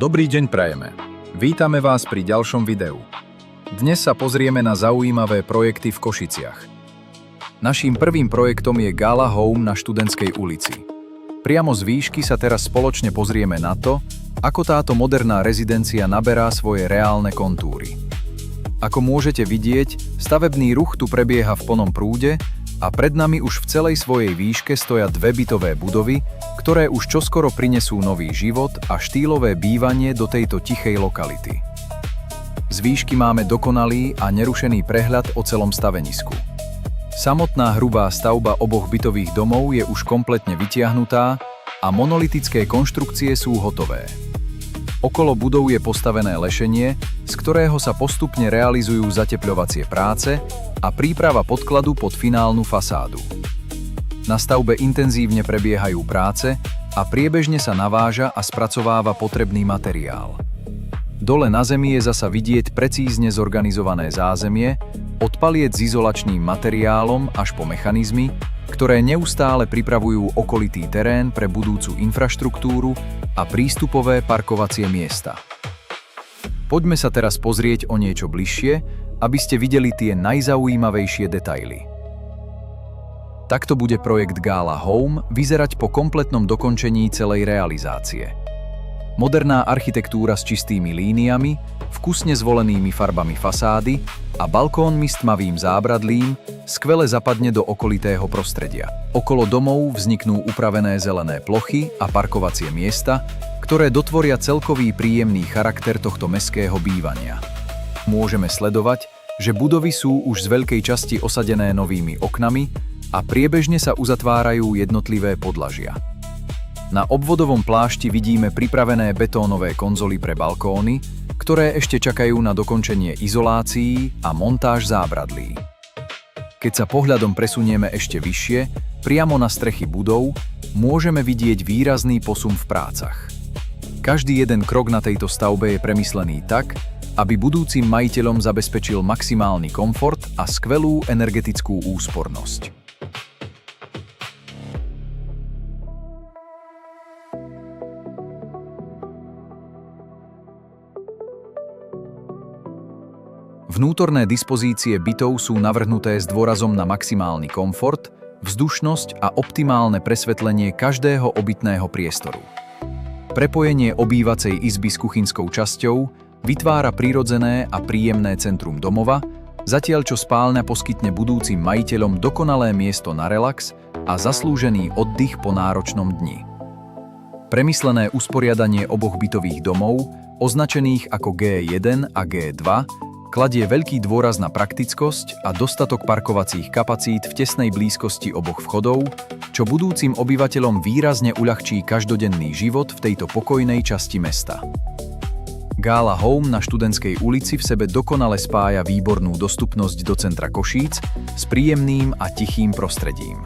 Dobrý deň prajeme. Vítame vás pri ďalšom videu. Dnes sa pozrieme na zaujímavé projekty v Košiciach. Naším prvým projektom je Gala Home na Študentskej ulici. Priamo z výšky sa teraz spoločne pozrieme na to, ako táto moderná rezidencia naberá svoje reálne kontúry. Ako môžete vidieť, stavebný ruch tu prebieha v plnom prúde a pred nami už v celej svojej výške stoja dve bytové budovy, ktoré už čoskoro prinesú nový život a štýlové bývanie do tejto tichej lokality. Z výšky máme dokonalý a nerušený prehľad o celom stavenisku. Samotná hrubá stavba oboch bytových domov je už kompletne vytiahnutá a monolitické konštrukcie sú hotové. Okolo budov je postavené lešenie, z ktorého sa postupne realizujú zatepľovacie práce a príprava podkladu pod finálnu fasádu. Na stavbe intenzívne prebiehajú práce a priebežne sa naváža a spracováva potrebný materiál. Dole na zemi je zasa vidieť precízne zorganizované zázemie, od paliet s izolačným materiálom až po mechanizmy, ktoré neustále pripravujú okolitý terén pre budúcu infraštruktúru a prístupové parkovacie miesta. Poďme sa teraz pozrieť o niečo bližšie, aby ste videli tie najzaujímavejšie detaily. Takto bude projekt Gala Home vyzerať po kompletnom dokončení celej realizácie. Moderná architektúra s čistými líniami, vkusne zvolenými farbami fasády a balkónmi s tmavým zábradlím skvele zapadne do okolitého prostredia. Okolo domov vzniknú upravené zelené plochy a parkovacie miesta, ktoré dotvoria celkový príjemný charakter tohto mestského bývania. Môžeme sledovať, že budovy sú už z veľkej časti osadené novými oknami a priebežne sa uzatvárajú jednotlivé podlažia. Na obvodovom plášti vidíme pripravené betónové konzoly pre balkóny, ktoré ešte čakajú na dokončenie izolácií a montáž zábradlí. Keď sa pohľadom presunieme ešte vyššie, priamo na strechy budov, môžeme vidieť výrazný posun v prácach. Každý jeden krok na tejto stavbe je premyslený tak, aby budúcim majiteľom zabezpečil maximálny komfort a skvelú energetickú úspornosť. Vnútorné dispozície bytov sú navrhnuté s dôrazom na maximálny komfort, vzdušnosť a optimálne presvetlenie každého obytného priestoru. Prepojenie obývacej izby s kuchynskou časťou vytvára prirodzené a príjemné centrum domova, zatiaľ čo spálňa poskytne budúcim majiteľom dokonalé miesto na relax a zaslúžený oddych po náročnom dni. Premyslené usporiadanie oboch bytových domov, označených ako G1 a G2, kladie veľký dôraz na praktickosť a dostatok parkovacích kapacít v tesnej blízkosti oboch vchodov, čo budúcim obyvateľom výrazne uľahčí každodenný život v tejto pokojnej časti mesta. Gala Home na Študentskej ulici v sebe dokonale spája výbornú dostupnosť do centra Košíc s príjemným a tichým prostredím.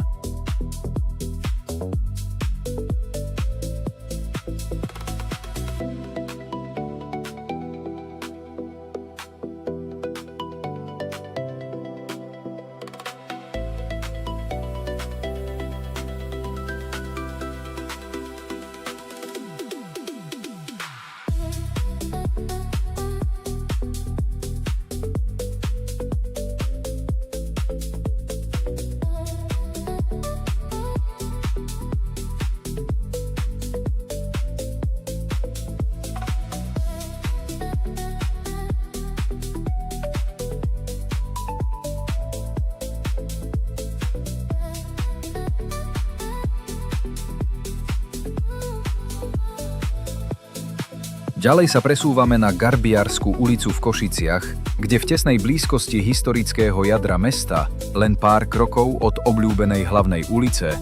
Ďalej sa presúvame na Garbiarskú ulicu v Košiciach, kde v tesnej blízkosti historického jadra mesta, len pár krokov od obľúbenej hlavnej ulice,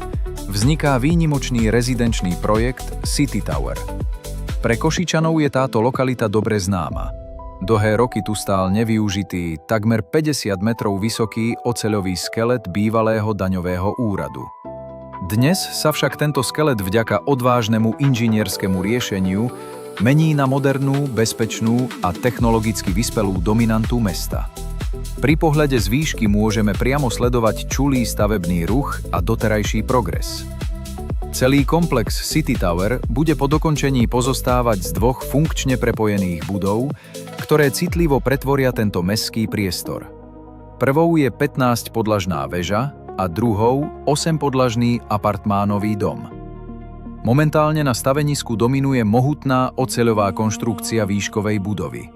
vzniká výnimočný rezidenčný projekt City Tower. Pre Košičanov je táto lokalita dobre známa. Dlhé roky tu stál nevyužitý, takmer 50 metrov vysoký oceľový skelet bývalého daňového úradu. Dnes sa však tento skelet vďaka odvážnemu inžinierskému riešeniu mení na modernú, bezpečnú a technologicky vyspelú dominantu mesta. Pri pohľade z výšky môžeme priamo sledovať čulý stavebný ruch a doterajší progres. Celý komplex City Tower bude po dokončení pozostávať z dvoch funkčne prepojených budov, ktoré citlivo pretvoria tento mestský priestor. Prvou je 15-podlažná väža a druhou 8-podlažný apartmánový dom. Momentálne na stavenisku dominuje mohutná oceľová konštrukcia výškovej budovy.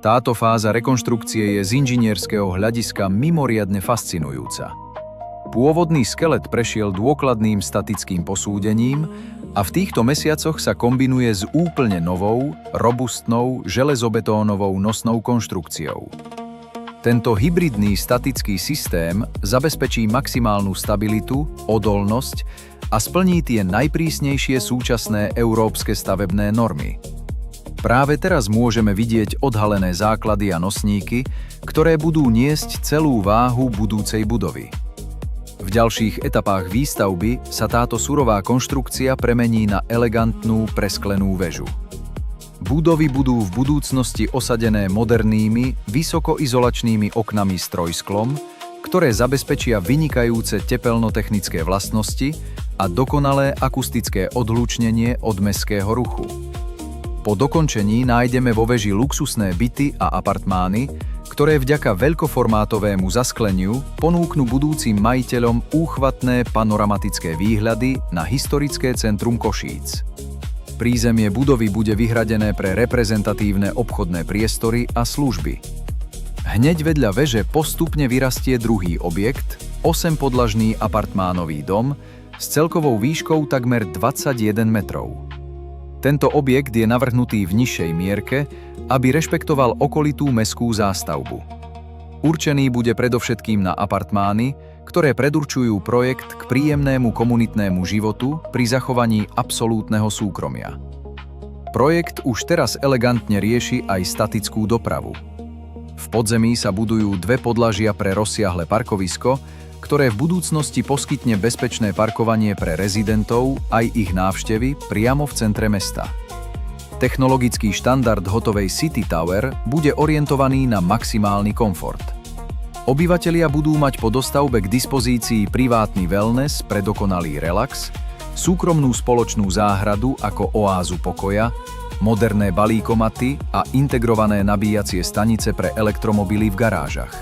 Táto fáza rekonštrukcie je z inžinierského hľadiska mimoriadne fascinujúca. Pôvodný skelet prešiel dôkladným statickým posúdením a v týchto mesiacoch sa kombinuje s úplne novou, robustnou, železobetónovou nosnou konštrukciou. Tento hybridný statický systém zabezpečí maximálnu stabilitu, odolnosť a splní tie najprísnejšie súčasné európske stavebné normy. Práve teraz môžeme vidieť odhalené základy a nosníky, ktoré budú niesť celú váhu budúcej budovy. V ďalších etapách výstavby sa táto surová konštrukcia premení na elegantnú presklenú väžu. Budovy budú v budúcnosti osadené modernými, vysokoizolačnými oknami s trojsklom, ktoré zabezpečia vynikajúce tepelnotechnické vlastnosti a dokonalé akustické odhlučnenie od mestského ruchu. Po dokončení nájdeme vo veži luxusné byty a apartmány, ktoré vďaka veľkoformátovému zaskleniu ponúknú budúcim majiteľom úchvatné panoramatické výhľady na historické centrum Košíc. Prízemie budovy bude vyhradené pre reprezentatívne obchodné priestory a služby. Hneď vedľa veže postupne vyrastie druhý objekt, 8-podlažný apartmánový dom s celkovou výškou takmer 21 metrov. Tento objekt je navrhnutý v nižšej mierke, aby rešpektoval okolitú mestskú zástavbu. Určený bude predovšetkým na apartmány, ktoré predurčujú projekt k príjemnému komunitnému životu pri zachovaní absolútneho súkromia. Projekt už teraz elegantne rieši aj statickú dopravu. V podzemí sa budujú dve podlažia pre rozsiahle parkovisko, ktoré v budúcnosti poskytne bezpečné parkovanie pre rezidentov aj ich návštevy priamo v centre mesta. Technologický štandard hotovej City Tower bude orientovaný na maximálny komfort. Obyvatelia budú mať po dostavbe k dispozícii privátny wellness pre dokonalý relax, súkromnú spoločnú záhradu ako oázu pokoja, moderné balíkomaty a integrované nabíjacie stanice pre elektromobily v garážach.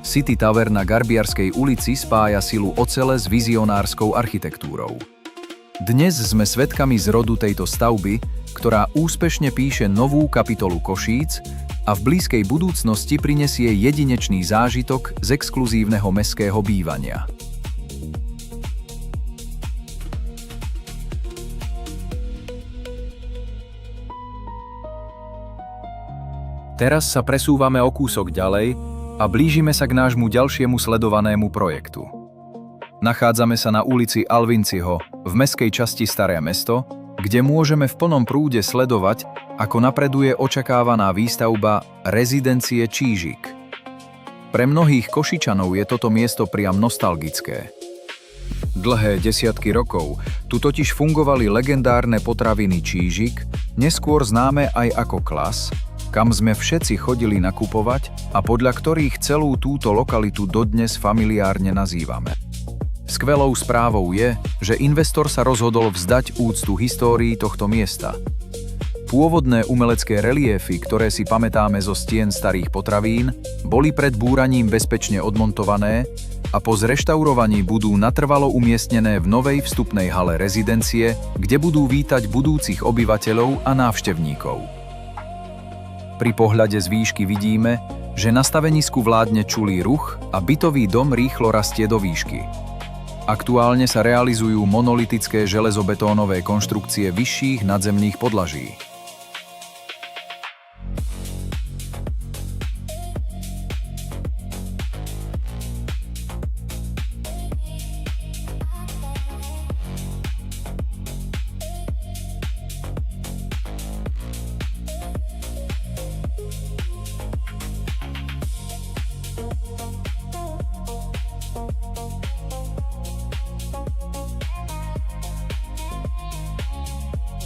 City Tower na Garbiarskej ulici spája silu ocele s vizionárskou architektúrou. Dnes sme svedkami zrodu tejto stavby, ktorá úspešne píše novú kapitolu Košíc a v blízkej budúcnosti prinesie jedinečný zážitok z exkluzívneho mestského bývania. Teraz sa presúvame o kúsok ďalej a blížime sa k nášmu ďalšiemu sledovanému projektu. Nachádzame sa na ulici Alvinciho v mestskej časti Staré mesto, kde môžeme v plnom prúde sledovať, ako napreduje očakávaná výstavba rezidencie Čížik. Pre mnohých Košičanov je toto miesto priam nostalgické. Dlhé desiatky rokov tu totiž fungovali legendárne potraviny Čížik, neskôr známe aj ako Klas, kam sme všetci chodili nakupovať a podľa ktorých celú túto lokalitu dodnes familiárne nazývame. Skvelou správou je, že investor sa rozhodol vzdať úctu histórii tohto miesta. Pôvodné umelecké reliéfy, ktoré si pamätáme zo stien starých potravín, boli pred búraním bezpečne odmontované a po zreštaurovaní budú natrvalo umiestnené v novej vstupnej hale rezidencie, kde budú vítať budúcich obyvateľov a návštevníkov. Pri pohľade z výšky vidíme, že na stavenisku vládne čulý ruch a bytový dom rýchlo rastie do výšky. Aktuálne sa realizujú monolitické železobetónové konštrukcie vyšších nadzemných podlaží.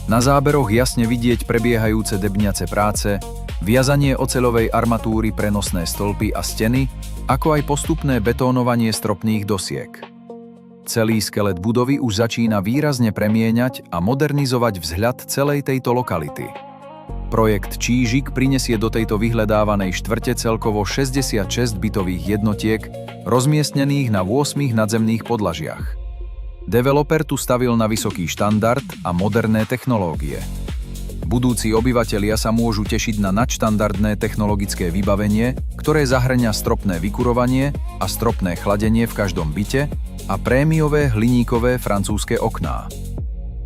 Na záberoch jasne vidieť prebiehajúce debňace práce, viazanie oceľovej armatúry pre nosné stĺpy a steny, ako aj postupné betónovanie stropných dosiek. Celý skelet budovy už začína výrazne premieňať a modernizovať vzhľad celej tejto lokality. Projekt Čížik prinesie do tejto vyhľadávanej štvrte celkovo 66 bytových jednotiek, rozmiestnených na 8 nadzemných podlažiach. Developer tu stavil na vysoký štandard a moderné technológie. Budúci obyvatelia sa môžu tešiť na nadštandardné technologické vybavenie, ktoré zahŕňa stropné vykurovanie a stropné chladenie v každom byte a prémiové hliníkové francúzske okná.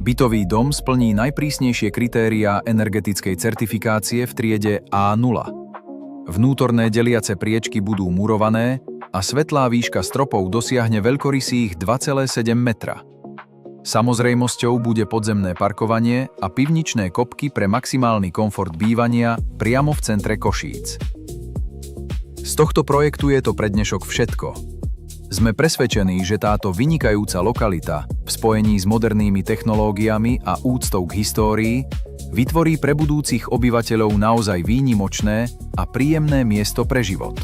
Bytový dom splní najprísnejšie kritériá energetickej certifikácie v triede A0. Vnútorné deliace priečky budú murované a svetlá výška stropov dosiahne veľkorysých 2,7 metra. Samozrejmosťou bude podzemné parkovanie a pivničné kopky pre maximálny komfort bývania priamo v centre Košíc. Z tohto projektu je to pre dnešok všetko. Sme presvedčení, že táto vynikajúca lokalita v spojení s modernými technológiami a úctou k histórii vytvorí pre budúcich obyvateľov naozaj výnimočné a príjemné miesto pre život.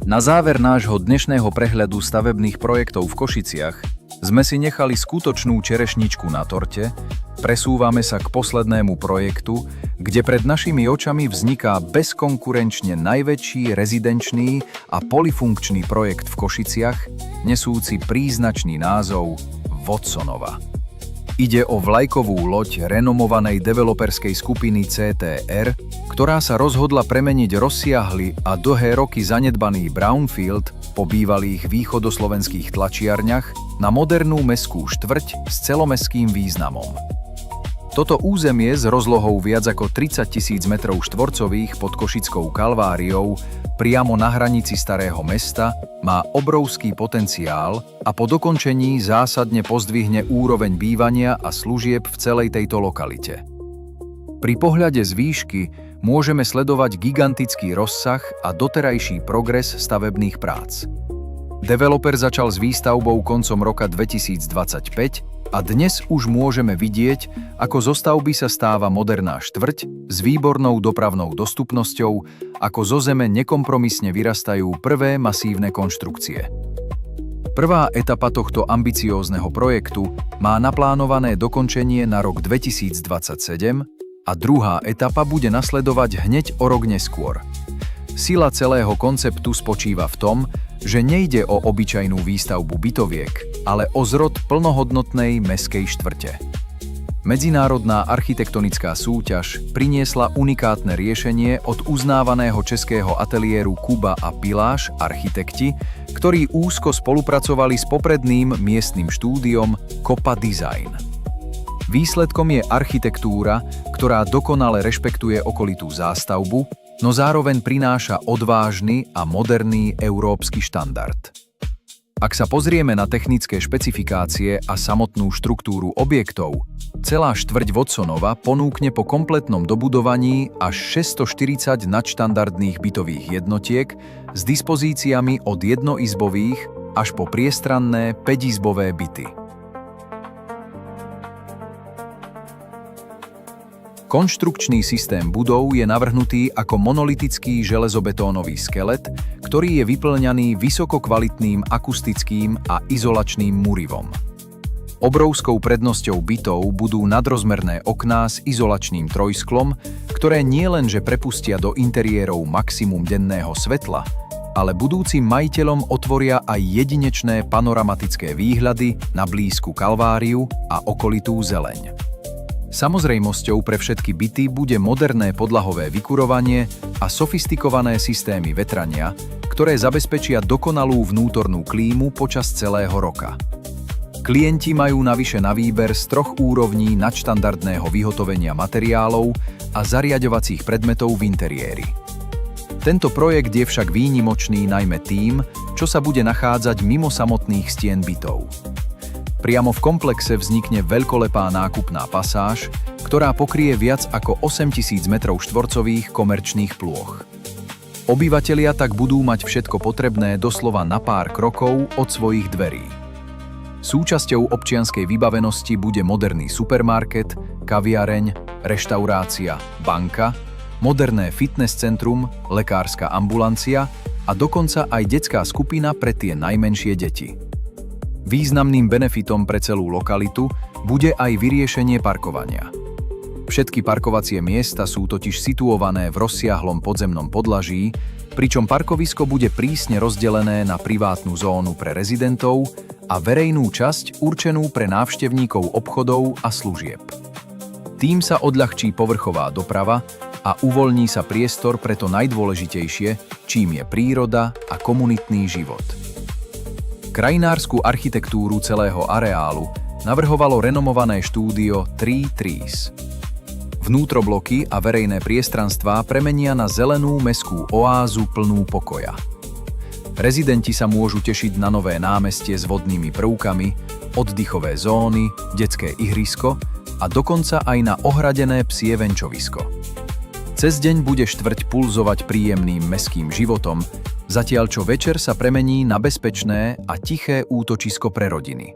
Na záver nášho dnešného prehľadu stavebných projektov v Košiciach sme si nechali skutočnú čerešničku na torte, presúvame sa k poslednému projektu, kde pred našimi očami vzniká bezkonkurenčne najväčší rezidenčný a polifunkčný projekt v Košiciach, nesúci príznačný názov Watsonova. Ide o vlajkovú loď renomovanej developerskej skupiny CTR, ktorá sa rozhodla premeniť rozsiahly a dlhé roky zanedbaný brownfield po bývalých východoslovenských tlačiarniach na modernú mestskú štvrť s celomestským významom. Toto územie s rozlohou viac ako 30 000 m2 pod Košickou Kalváriou priamo na hranici Starého mesta má obrovský potenciál a po dokončení zásadne pozdvihne úroveň bývania a služieb v celej tejto lokalite. Pri pohľade z výšky môžeme sledovať gigantický rozsah a doterajší progres stavebných prác. Developer začal s výstavbou koncom roka 2025 a dnes už môžeme vidieť, ako zo stavby sa stáva moderná štvrť s výbornou dopravnou dostupnosťou, ako zo zeme nekompromisne vyrastajú prvé masívne konštrukcie. Prvá etapa tohto ambiciózneho projektu má naplánované dokončenie na rok 2027 a druhá etapa bude nasledovať hneď o rok neskôr. Sila celého konceptu spočíva v tom, že nejde o obyčajnú výstavbu bytoviek, ale o zrod plnohodnotnej mestskej štvrte. Medzinárodná architektonická súťaž priniesla unikátne riešenie od uznávaného českého ateliéru Kuba a Piláš architekti, ktorí úzko spolupracovali s popredným miestnym štúdiom Kopa Design. Výsledkom je architektúra, ktorá dokonale rešpektuje okolitú zástavbu, no zároveň prináša odvážny a moderný európsky štandard. Ak sa pozrieme na technické špecifikácie a samotnú štruktúru objektov, celá štvrť Watsonova ponúkne po kompletnom dobudovaní až 640 nadštandardných bytových jednotiek s dispozíciami od jednoizbových až po priestranné 5-izbové byty. Konštrukčný systém budov je navrhnutý ako monolitický železobetónový skelet, ktorý je vyplňaný vysokokvalitným akustickým a izolačným murivom. Obrovskou prednosťou bytov budú nadrozmerné okná s izolačným trojsklom, ktoré nielenže prepustia do interiérov maximum denného svetla, ale budúcim majiteľom otvoria aj jedinečné panoramatické výhľady na blízku Kalváriu a okolitú zeleň. Samozrejmosťou pre všetky byty bude moderné podlahové vykurovanie a sofistikované systémy vetrania, ktoré zabezpečia dokonalú vnútornú klímu počas celého roka. Klienti majú navyše na výber z 3 úrovní nadštandardného vyhotovenia materiálov a zariaďovacích predmetov v interiéri. Tento projekt je však výnimočný najmä tým, čo sa bude nachádzať mimo samotných stien bytov. Priamo v komplexe vznikne veľkolepá nákupná pasáž, ktorá pokrie viac ako 8 000 m2 komerčných plôch. Obyvatelia tak budú mať všetko potrebné doslova na pár krokov od svojich dverí. Súčasťou občianskej vybavenosti bude moderný supermarket, kaviareň, reštaurácia, banka, moderné fitness centrum, lekárska ambulancia a dokonca aj detská skupina pre tie najmenšie deti. Významným benefitom pre celú lokalitu bude aj vyriešenie parkovania. Všetky parkovacie miesta sú totiž situované v rozsiahlom podzemnom podlaží, pričom parkovisko bude prísne rozdelené na privátnu zónu pre rezidentov a verejnú časť určenú pre návštevníkov obchodov a služieb. Tým sa odľahčí povrchová doprava a uvoľní sa priestor pre to najdôležitejšie, čím je príroda a komunitný život. Krajinárskú architektúru celého areálu navrhovalo renomované štúdio Three Trees. Vnútrobloky a verejné priestranstvá premenia na zelenú mestskú oázu plnú pokoja. Rezidenti sa môžu tešiť na nové námestie s vodnými prvkami, oddychové zóny, detské ihrisko a dokonca aj na ohradené psie venčovisko. Cez deň bude štvrť pulzovať príjemným mestským životom, zatiaľ čo večer sa premení na bezpečné a tiché útočisko pre rodiny.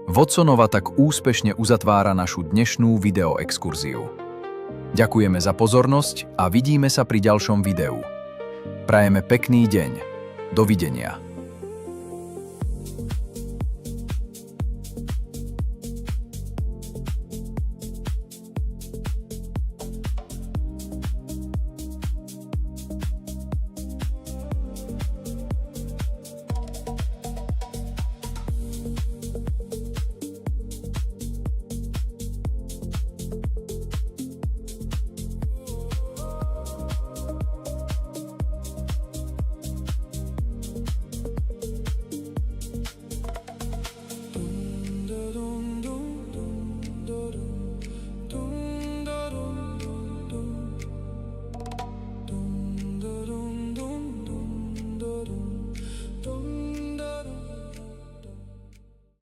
Watsonova tak úspešne uzatvára našu dnešnú videoexkurziu. Ďakujeme za pozornosť a vidíme sa pri ďalšom videu. Prajeme pekný deň. Dovidenia.